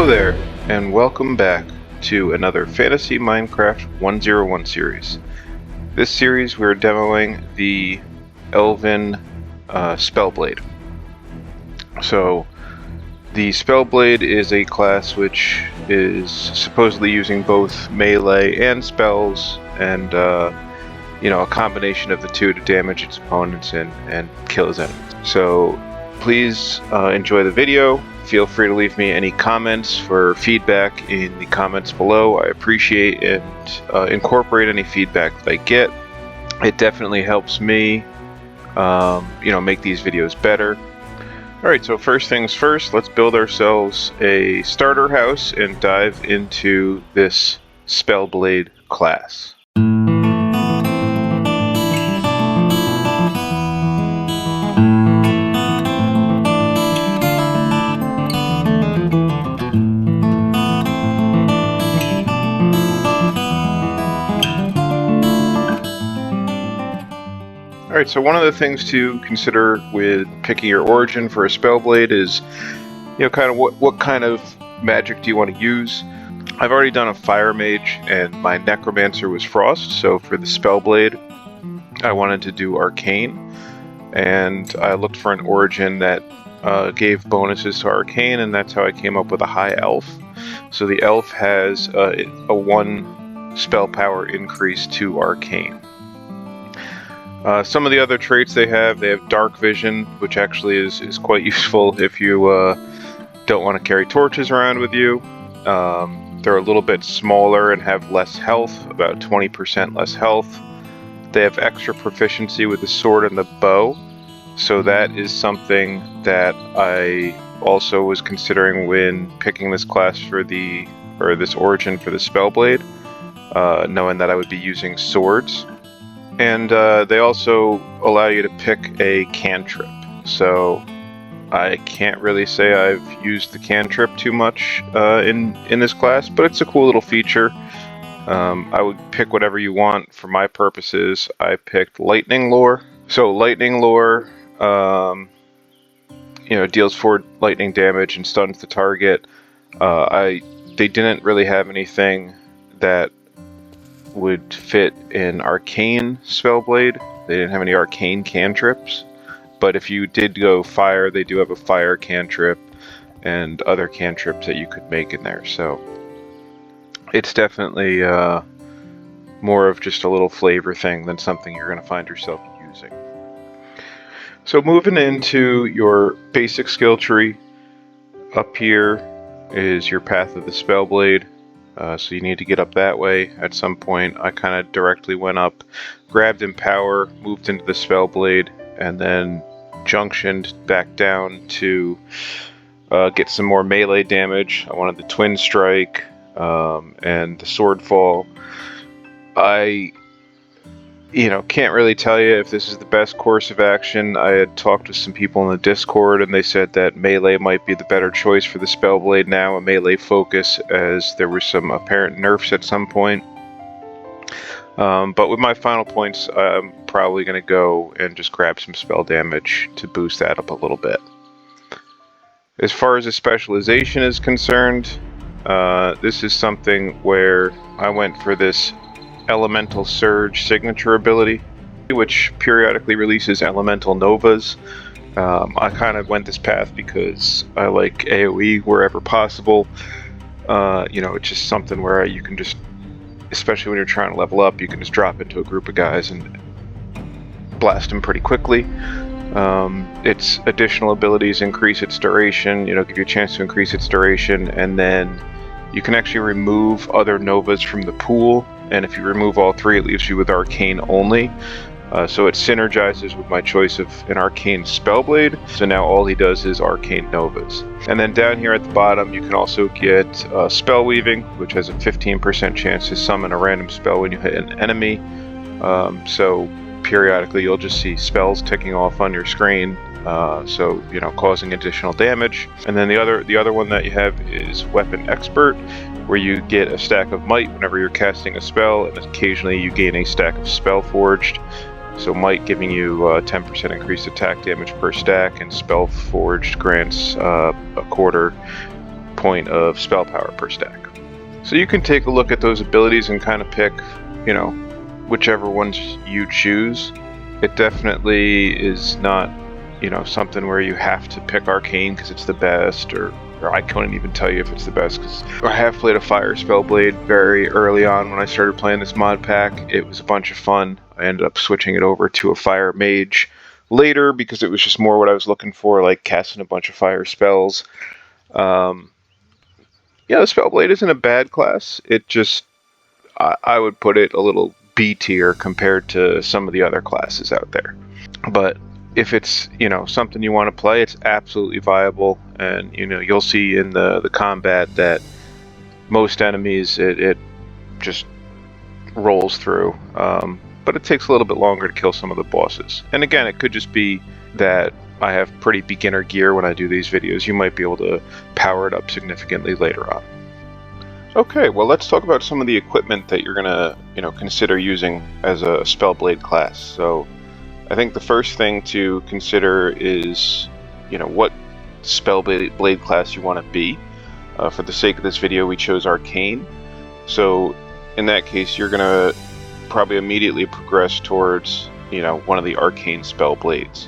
Hello there, and welcome back to another Fantasy Minecraft 101 series. This series we're demoing the Elven Spellblade. So, the Spellblade is a class which is supposedly using both melee and spells, and a combination of the two to damage its opponents and kill his enemies. So, please enjoy the video. Feel free to leave me any comments for feedback in the comments below. I appreciate and incorporate any feedback that I get. It definitely helps me, make these videos better. Alright, so first things first, let's build ourselves a starter house and dive into this Spellblade class. Alright, so one of the things to consider with picking your origin for a Spellblade is, kind of what kind of magic do you want to use. I've already done a Fire Mage, and my Necromancer was Frost, so for the Spellblade, I wanted to do Arcane, and I looked for an origin that gave bonuses to Arcane, and that's how I came up with a High Elf. So the Elf has a 1 spell power increase to Arcane. Some of the other traits they have Dark Vision, which actually is quite useful if you don't want to carry torches around with you. They're a little bit smaller and have less health, about 20% less health. They have extra proficiency with the sword and the bow, so that is something that I also was considering when picking this class for this origin for the Spellblade, knowing that I would be using swords. And they also allow you to pick a cantrip. So I can't really say I've used the cantrip too much in this class, but it's a cool little feature. I would pick whatever you want. For my purposes, I picked Lightning Lore. So Lightning Lore, deals 4 lightning damage and stuns the target. They didn't really have anything that would fit in Arcane Spellblade. They didn't have any Arcane cantrips, but if you did go Fire, they do have a Fire cantrip and other cantrips that you could make in there, so it's definitely more of just a little flavor thing than something you're going to find yourself using. So moving into your basic skill tree, up here is your path of the Spellblade. So you need to get up that way at some point. I kind of directly went up, grabbed Empower, moved into the Spellblade, and then junctioned back down to get some more melee damage. I wanted the Twin Strike and the Sword Fall. I can't really tell you if this is the best course of action. I had talked with some people in the Discord, and they said that melee might be the better choice for the Spellblade now, a melee focus, as there were some apparent nerfs at some point. But with my final points, I'm probably going to go and just grab some spell damage to boost that up a little bit. As far as the specialization is concerned, this is something where I went for this Elemental Surge signature ability, which periodically releases elemental novas. I kind of went this path because I like AoE wherever possible. It's just something where you can just, especially when you're trying to level up, you can just drop into a group of guys and blast them pretty quickly. Its additional abilities increase its duration, give you a chance to increase its duration, and then you can actually remove other novas from the pool. And if you remove all 3, it leaves you with Arcane only. So it synergizes with my choice of an Arcane Spellblade. So now all he does is Arcane Novas. And then down here at the bottom, you can also get Spell Weaving, which has a 15% chance to summon a random spell when you hit an enemy. So periodically you'll just see spells ticking off on your screen. Causing additional damage. And then the other one that you have is Weapon Expert, where you get a stack of Might whenever you're casting a spell, and occasionally you gain a stack of Spell Forged. So Might giving you 10% increased attack damage per stack, and Spell Forged grants a quarter point of spell power per stack. So you can take a look at those abilities and kind of pick, you know, whichever ones you choose. It definitely is not, you know, something where you have to pick Arcane because it's the best, or I couldn't even tell you if it's the best, because I have played a Fire Spellblade very early on when I started playing this mod pack. It was a bunch of fun. I ended up switching it over to a Fire Mage later because it was just more what I was looking for, like casting a bunch of fire spells. Yeah, the Spellblade isn't a bad class. It just, I would put it a little B tier compared to some of the other classes out there. But if it's, you know, something you want to play, it's absolutely viable. And, you know, you'll see in the combat that most enemies, it just rolls through. But it takes a little bit longer to kill some of the bosses. And again, it could just be that I have pretty beginner gear when I do these videos. You might be able to power it up significantly later on. Okay, well, let's talk about some of the equipment that you're gonna, you know, consider using as a Spellblade class. So I think the first thing to consider is, you know, what Spellblade class you want to be. For the sake of this video, we chose Arcane. So in that case, you're gonna probably immediately progress towards, you know, one of the Arcane Spellblades.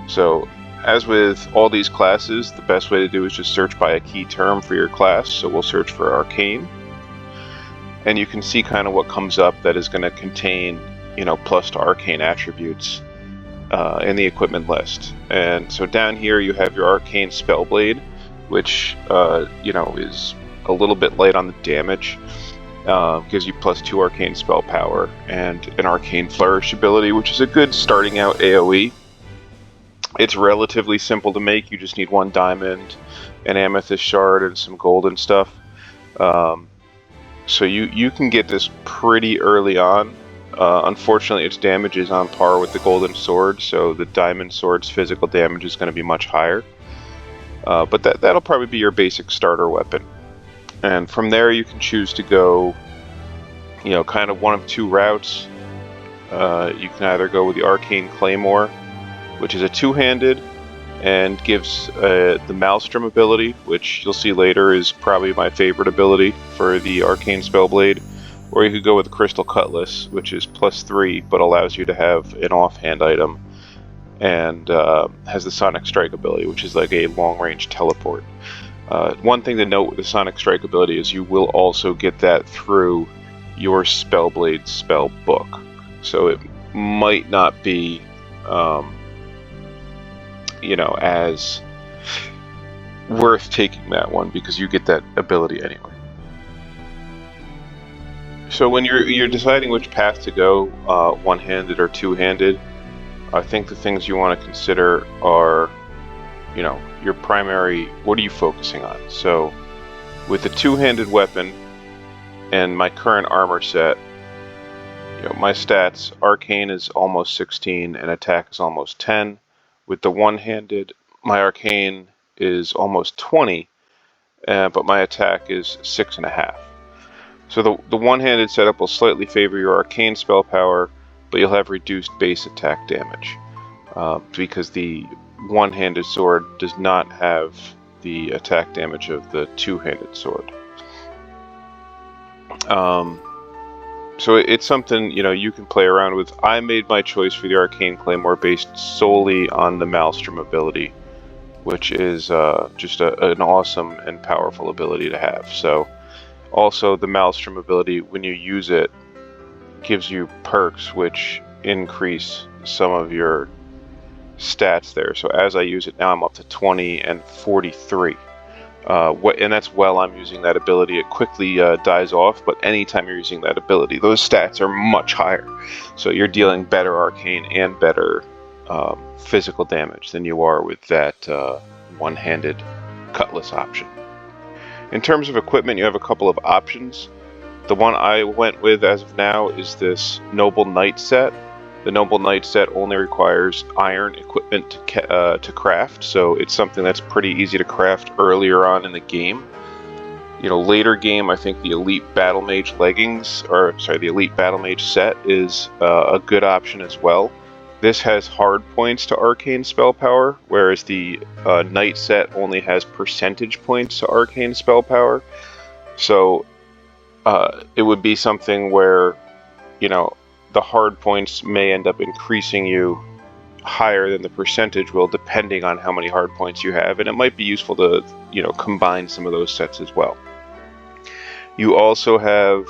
So as with all these classes, the best way to do is just search by a key term for your class. So we'll search for Arcane, and you can see kind of what comes up that is going to contain, you know, plus to Arcane attributes in the equipment list. And so down here you have your Arcane Spellblade, which you know, is a little bit light on the damage. Gives you plus 2 Arcane spell power and an Arcane Flourish ability, which is a good starting out AoE. It's relatively simple to make. You just need 1 diamond, an amethyst shard, and some gold and stuff. So you can get this pretty early on. Unfortunately, its damage is on par with the golden sword, so the diamond sword's physical damage is going to be much higher. But that'll probably be your basic starter weapon. And from there you can choose to go, you know, kind of one of 2 routes. You can either go with the Arcane Claymore, which is a 2-handed and gives the Maelstrom ability, which you'll see later is probably my favorite ability for the Arcane Spellblade. Or you could go with the Crystal Cutlass, which is plus 3 but allows you to have an offhand item, and has the Sonic Strike ability, which is like a long-range teleport. One thing to note with the Sonic Strike ability is you will also get that through your Spellblade spell book. So it might not be, you know, as worth taking that one because you get that ability anyway. So when you're deciding which path to go, one-handed or two-handed, I think the things you want to consider are, you know, your primary, what are you focusing on? So with the 2-handed weapon and my current armor set, you know, my stats, Arcane is almost 16 and attack is almost 10. With the one-handed, my Arcane is almost 20, but my attack is 6.5. So the one-handed setup will slightly favor your Arcane spell power, but you'll have reduced base attack damage because the one-handed sword does not have the attack damage of the 2-handed sword. So it's something, you know, you can play around with. I made my choice for the Arcane Claymore based solely on the Maelstrom ability, which is just an awesome and powerful ability to have. So also the Maelstrom ability, when you use it, gives you perks which increase some of your stats there. So as I use it now, I'm up to 20 and 43. And that's while I'm using that ability. It quickly dies off, but anytime you're using that ability, those stats are much higher. So you're dealing better Arcane and better physical damage than you are with that one-handed cutlass option. In terms of equipment, you have a couple of options. The one I went with as of now is this Noble Knight set. The Noble Knight set only requires iron equipment to craft, so it's something that's pretty easy to craft earlier on in the game. You know, later game, I think the Elite Battle Mage leggings, or sorry, the Elite Battle Mage set is a good option as well. This has hard points to arcane spell power, whereas the Knight set only has percentage points to arcane spell power. So it would be something where, you know, the hard points may end up increasing you higher than the percentage will, depending on how many hard points you have, and it might be useful to, you know, combine some of those sets as well. You also have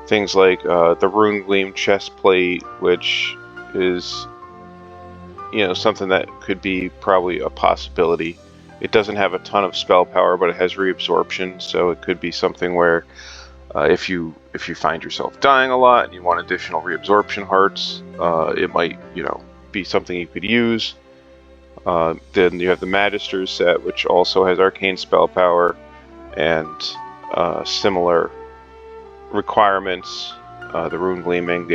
things like the Rune Gleam chest plate, which is, you know, something that could be probably a possibility. It doesn't have a ton of spell power, but it has reabsorption, so it could be something where if you find yourself dying a lot and you want additional reabsorption hearts, it might, you know, be something you could use. Then you have the Magister's set, which also has arcane spell power and similar requirements. The Rune Gleaming,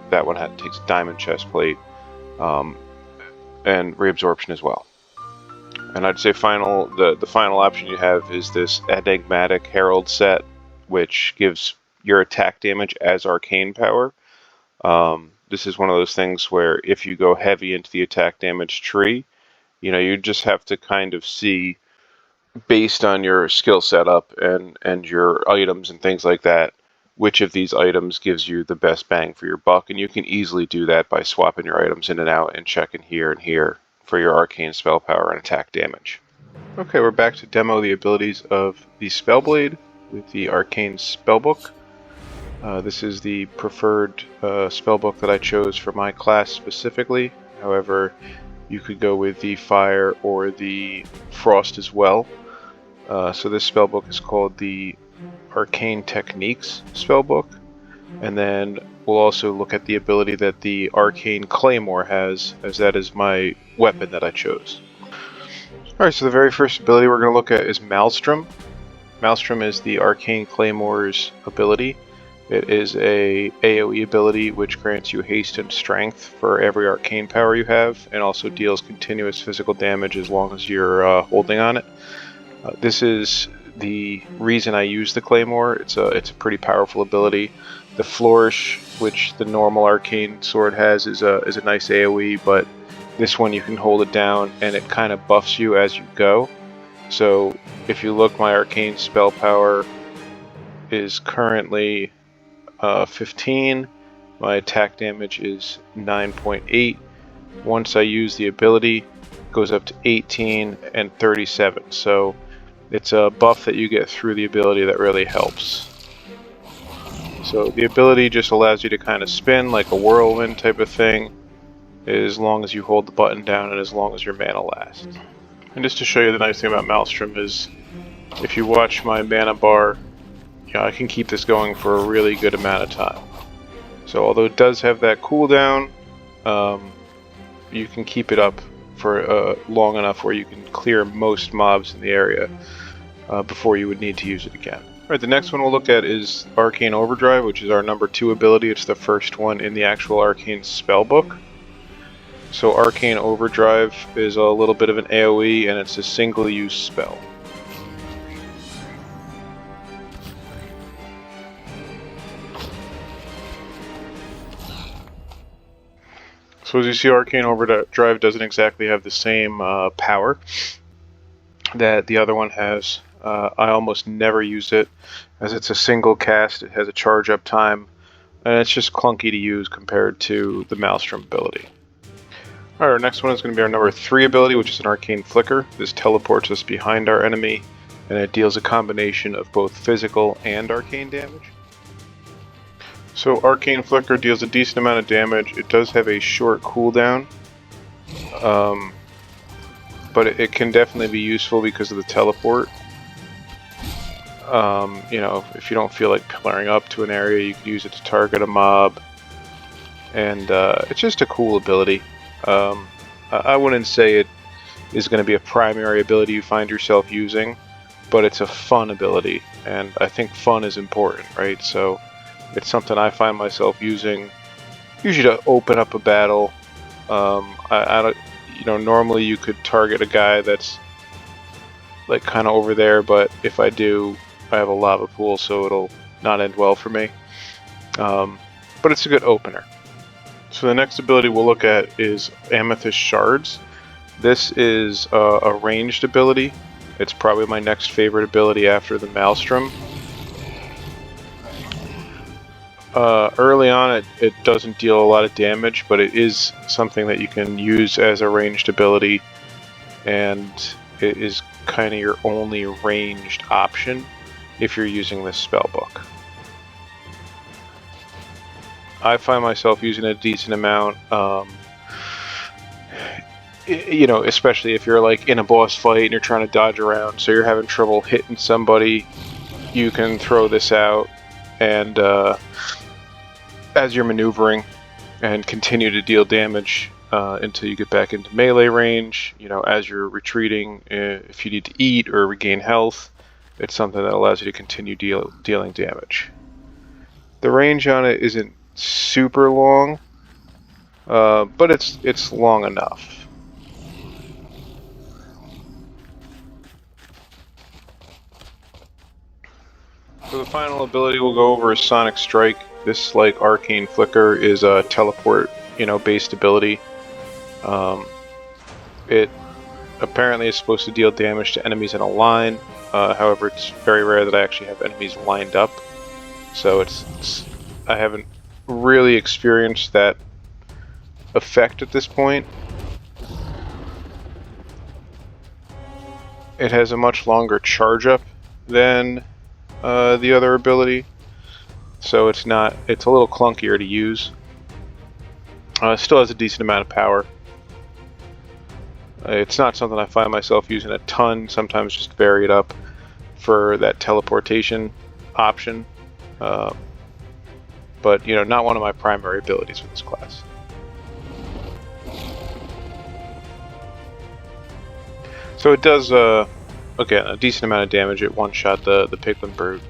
that one takes a diamond chest plate, and reabsorption as well. And I'd say the final option you have is this Enigmatic Herald set, which gives your attack damage as arcane power. This is one of those things where if you go heavy into the attack damage tree, you know, you just have to kind of see, based on your skill setup and your items and things like that, which of these items gives you the best bang for your buck, and you can easily do that by swapping your items in and out and checking here and here for your arcane spell power and attack damage. Okay, we're back to demo the abilities of the Spellblade with the Arcane Spellbook. This is the preferred spellbook that I chose for my class specifically. However, you could go with the Fire or the Frost as well. So this spellbook is called the Arcane Techniques spellbook. And then we'll also look at the ability that the Arcane Claymore has, as that is my weapon that I chose. Alright, so the very first ability we're going to look at is Maelstrom. Maelstrom is the Arcane Claymore's ability. It is a AoE ability which grants you haste and strength for every arcane power you have, and also deals continuous physical damage as long as you're holding on it. This is the reason I use the Claymore. It's a pretty powerful ability. The Flourish, which the normal arcane sword has, is a nice AoE, but this one you can hold it down and it kind of buffs you as you go. So if you look, my arcane spell power is currently 15. My attack damage is 9.8. Once I use the ability, it goes up to 18 and 37. So it's a buff that you get through the ability that really helps. So the ability just allows you to kind of spin like a whirlwind type of thing, as long as you hold the button down and as long as your mana lasts. And just to show you the nice thing about Maelstrom is, if you watch my mana bar, you know, I can keep this going for a really good amount of time. So although it does have that cooldown, you can keep it up for long enough where you can clear most mobs in the area before you would need to use it again. Alright, the next one we'll look at is Arcane Overdrive, which is our number 2 ability. It's the first one in the actual Arcane Spellbook. So Arcane Overdrive is a little bit of an AoE, and it's a single-use spell. So as you see, Arcane Overdrive doesn't exactly have the same power that the other one has. I almost never use it, as it's a single cast. It has a charge up time, and it's just clunky to use compared to the Maelstrom ability. Alright, our next one is going to be our number 3 ability, which is an Arcane Flicker. This teleports us behind our enemy, and it deals a combination of both physical and arcane damage. So Arcane Flicker deals a decent amount of damage. It does have a short cooldown, but it can definitely be useful because of the teleport. You know, if you don't feel like pillaring up to an area, you can use it to target a mob, and it's just a cool ability. I wouldn't say it is going to be a primary ability you find yourself using, but it's a fun ability, and I think fun is important, right? So it's something I find myself using, usually to open up a battle. I don't, you know, normally you could target a guy that's like kind of over there, but if I do, I have a lava pool, so it'll not end well for me. But it's a good opener. So the next ability we'll look at is Amethyst Shards. This is a ranged ability. It's probably my next favorite ability after the Maelstrom. Early on, it doesn't deal a lot of damage, but it is something that you can use as a ranged ability, and it is kind of your only ranged option if you're using this spellbook. I find myself using a decent amount, you know, especially if you're like in a boss fight and you're trying to dodge around, so you're having trouble hitting somebody, you can throw this out and as you're maneuvering and continue to deal damage until you get back into melee range. You know, as you're retreating, if you need to eat or regain health, it's something that allows you to continue dealing damage. The range on it isn't super long, but it's long enough. So the final ability we'll go over is Sonic Strike. This, like Arcane Flicker, is a teleport, based ability. It apparently is supposed to deal damage to enemies in a line. However, it's very rare that I actually have enemies lined up. So I haven't really experienced that effect at this point. It has a much longer charge up than the other ability, so it's a little clunkier to use. It still has a decent amount of power. It's not something I find myself using a ton, sometimes just vary it up for that teleportation option. But, not one of my primary abilities with this class. So it does, again, a decent amount of damage. It one-shot the Piglin Brute.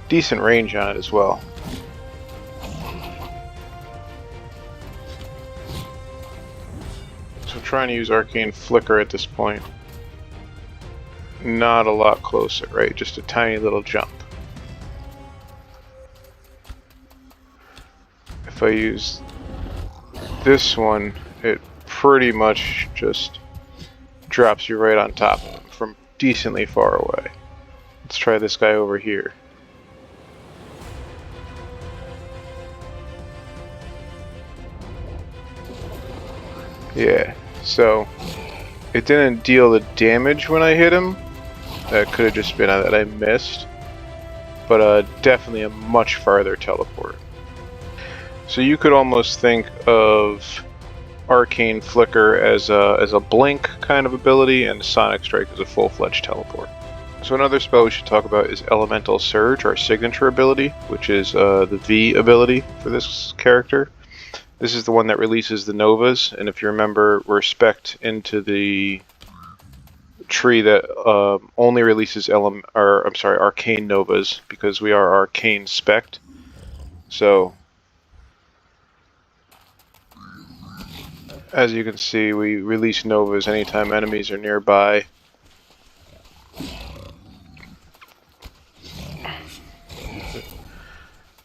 Decent range on it as well. So trying to use Arcane Flicker at this point. Not a lot closer, right? Just a tiny little jump. If I use this one, it pretty much just drops you right on top of him from decently far away. Let's try this guy over here. Yeah, so it didn't deal the damage when I hit him. That could have just been that I missed, but definitely a much farther teleport. So you could almost think of Arcane Flicker as a blink kind of ability, and Sonic Strike as a full-fledged teleport. So another spell we should talk about is Elemental Surge, our signature ability, which is the V ability for this character. This is the one that releases the Novas, and if you remember, we're spec'd into the tree that only releases Arcane Novas, because we are Arcane spec'd. So, as you can see, we release Novas anytime enemies are nearby.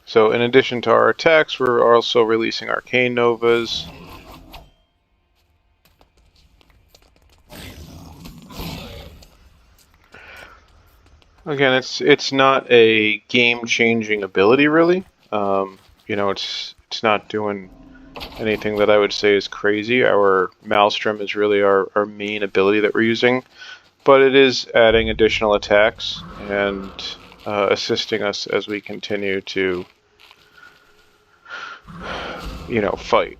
So in addition to our attacks, we're also releasing Arcane Novas. Again, it's not a game-changing ability, really. It's not doing anything that I would say is crazy. Our Maelstrom is really our main ability that we're using, but it is adding additional attacks and assisting us as we continue to fight.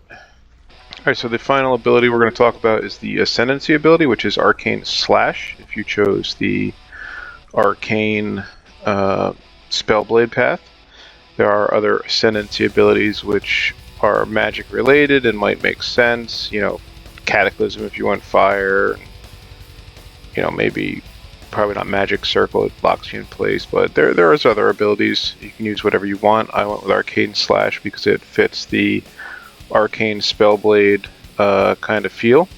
Alright, so the final ability we're going to talk about is the Ascendancy ability, which is Arcane Slash, if you chose the Arcane Spellblade path. There are other Ascendancy abilities which are magic related and might make sense, Cataclysm if you want fire, maybe probably not Magic Circle, it locks you in place, but there is other abilities. You can use whatever you want. I went with Arcane Slash because it fits the Arcane Spellblade kind of feel.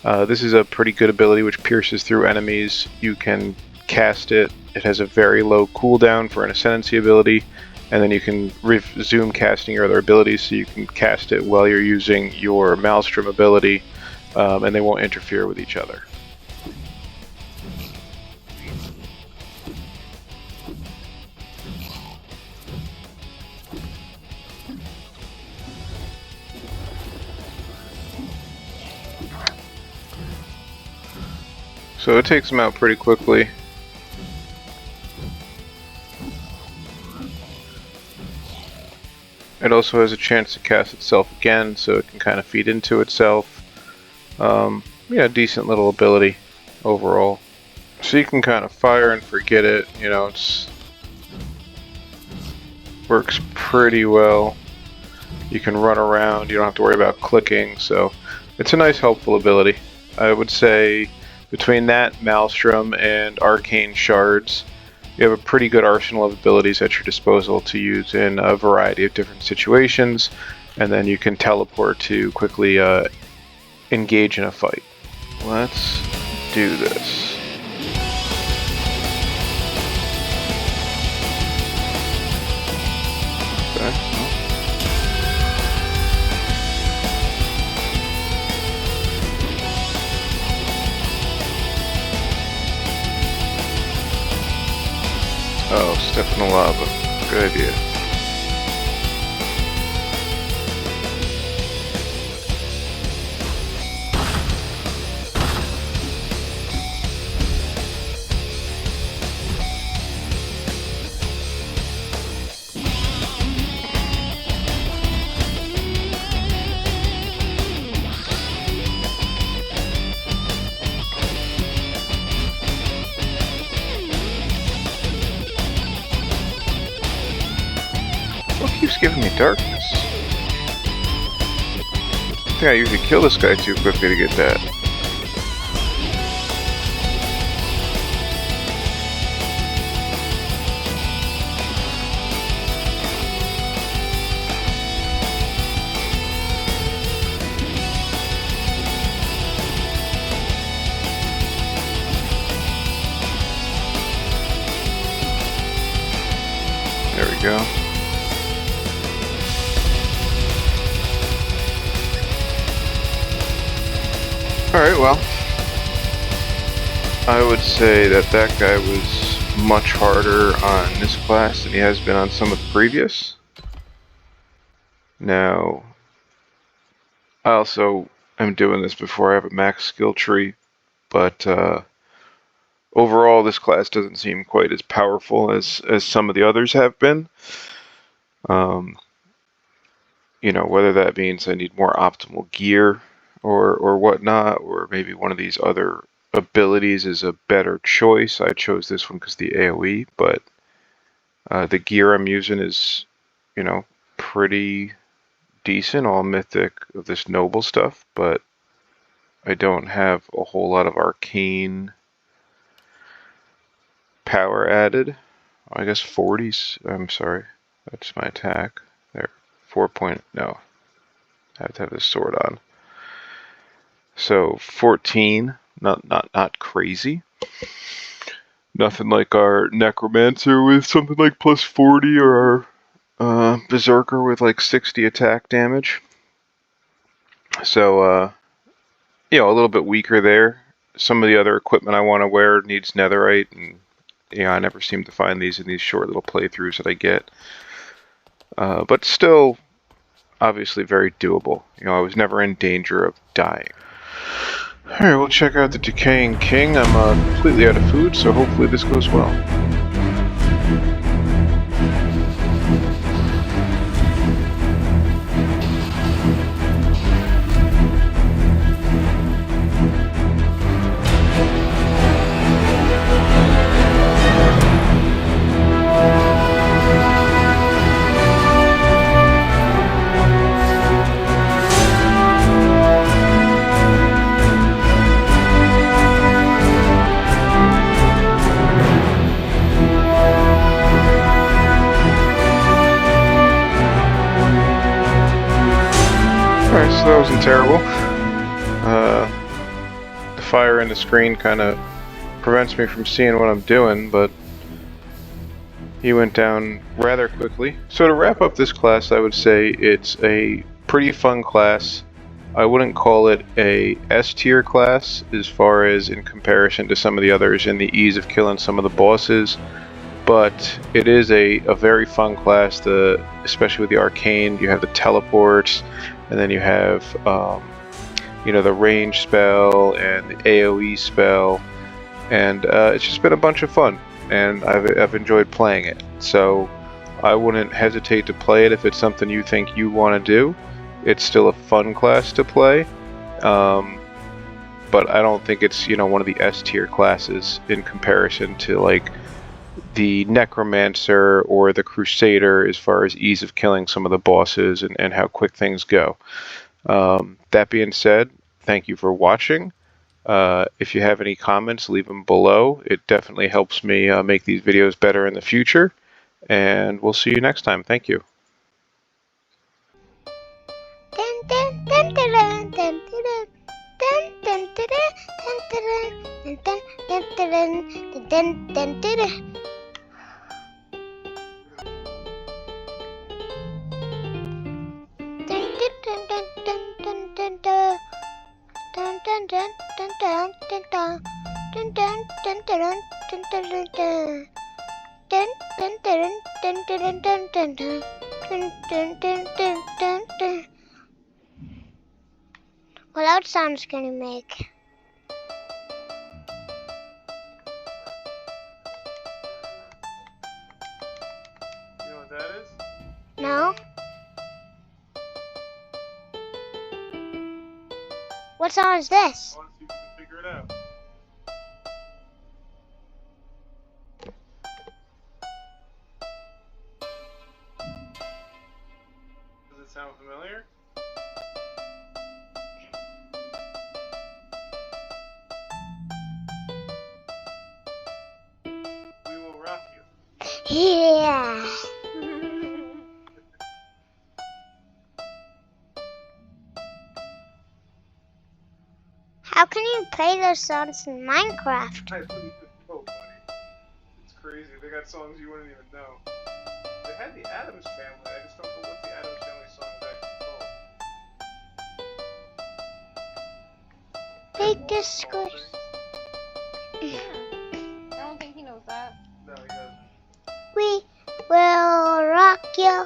This is a pretty good ability which pierces through enemies. You can cast it. It has a very low cooldown for an Ascendancy ability, and then you can resume casting your other abilities, so you can cast it while you're using your Maelstrom ability, and they won't interfere with each other. So it takes them out pretty quickly. It also has a chance to cast itself again, so it can kind of feed into itself. Yeah, decent little ability overall. So you can kind of fire and forget it, you know, it's works pretty well. You can run around, you don't have to worry about clicking, so it's a nice helpful ability. I would say between that, Maelstrom, and Arcane Shards, you have a pretty good arsenal of abilities at your disposal to use in a variety of different situations, and then you can teleport to quickly engage in a fight. Let's do this. Okay. Oh, step in the lava. Good idea. What keeps giving me darkness? I think I usually kill this guy too quickly to get that. There we go. Alright, well, I would say that that guy was much harder on this class than he has been on some of the previous. Now, I also am doing this before I have a max skill tree, but overall this class doesn't seem quite as powerful as some of the others have been. You know, whether that means I need more optimal gear or whatnot, or maybe one of these other abilities is a better choice. I chose this one because the AoE, but the gear I'm using is, you know, pretty decent, all mythic of this noble stuff, but I don't have a whole lot of arcane power added. I guess 40s, I'm sorry, that's my attack. There, 4 point, no, I have to have this sword on. So 14, not crazy. Nothing like our Necromancer with something like plus 40, or our Berserker with like 60 attack damage. So, you know, a little bit weaker there. Some of the other equipment I want to wear needs netherite, and you know, I never seem to find these in these short little playthroughs that I get. But still, obviously very doable. You know, I was never in danger of dying. Alright, we'll check out the Decaying King. I'm completely out of food, so hopefully this goes well. Alright, so that wasn't terrible. The fire in the screen kind of prevents me from seeing what I'm doing, but he went down rather quickly. So to wrap up this class, I would say it's a pretty fun class. I wouldn't call it a S tier class as far as in comparison to some of the others in the ease of killing some of the bosses, but it is a very fun class, especially with the arcane. You have the teleports, and then you have the range spell and the AoE spell, and it's just been a bunch of fun, and I've enjoyed playing it. So I wouldn't hesitate to play it if it's something you think you want to do. It's still a fun class to play, but I don't think it's one of the S tier classes in comparison to like the Necromancer or the Crusader as far as ease of killing some of the bosses and how quick things go. That being said, thank you for watching. If you have any comments, leave them below. It definitely helps me make these videos better in the future. And we'll see you next time. Thank you. What loud sounds can you make? You know what that is? No? What song is this? I want to see if you can figure it out. Does it sound familiar? We will rock you. Yeah. How can you play those songs in Minecraft? I don't even know, buddy. It's crazy. They got songs you wouldn't even know. They had the Addams Family. I just don't know what the Addams Family song is actually called. Big discourse. Yeah. I don't think he knows that. No, he doesn't. We will rock you.